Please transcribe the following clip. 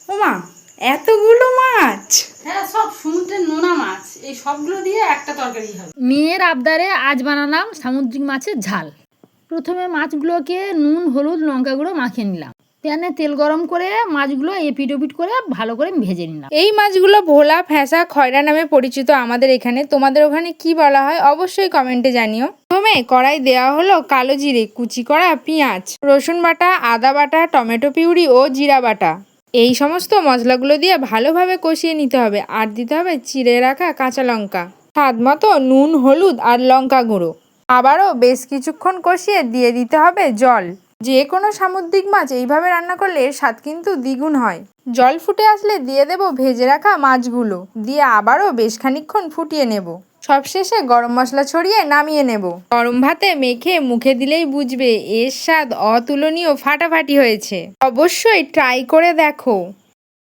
ওমা, এতগুলো মাছ! হ্যাঁ, সব সমুদ্রের নোনা মাছ, এই সবগুলো দিয়ে একটা তরকারি হবে। মেয়ের আবদারে আজ বানালাম সামুদ্রিক মাছের ঝাল। প্রথমে মাছগুলোকে নুন, হলুদ, লঙ্কা গুঁড়ো মাখিয়ে নিলাম। প্যানে তেল গরম করে মাছগুলো এপিট ওপিট করে ভালো করে ভেজে নিলাম। এই মাছগুলো ভোলা, ফ্যাঁসা, খয়রা নামে পরিচিত আমাদের এখানে। তোমাদের ওখানে কি বলা হয় অবশ্যই কমেন্টে জানিও। প্রথমে কড়াই দেওয়া হলো কালো জিরে, কুচি করা পেঁয়াজ, রসুন বাটা, আদা বাটা, টমেটো পিউরি ও জিরা বাটা। এই সমস্ত মশলাগুলো দিয়ে ভালোভাবে কষিয়ে নিতে হবে। আর দিতে হবে চিড়ে রাখা কাঁচা লঙ্কা, স্বাদ মতো নুন, হলুদ আর লঙ্কা গুঁড়ো। আবারও বেশ কিছুক্ষণ কষিয়ে দিয়ে দিতে হবে জল। যে কোনো সামুদ্রিক মাছ এইভাবে রান্না করলে এর স্বাদ কিন্তু দ্বিগুণ হয়। জল ফুটে আসলে দিয়ে দেব ভেজে রাখা মাছগুলো, দিয়ে আবারও বেশ খানিকক্ষণ ফুটিয়ে নেব। সবশেষে গরম মশলা ছড়িয়ে নামিয়ে নেব। গরম ভাতে মেখে মুখে দিলেই বুঝবে এর স্বাদ অতুলনীয়, ফাটাফাটি হয়েছে। অবশ্যই ট্রাই করে দেখো।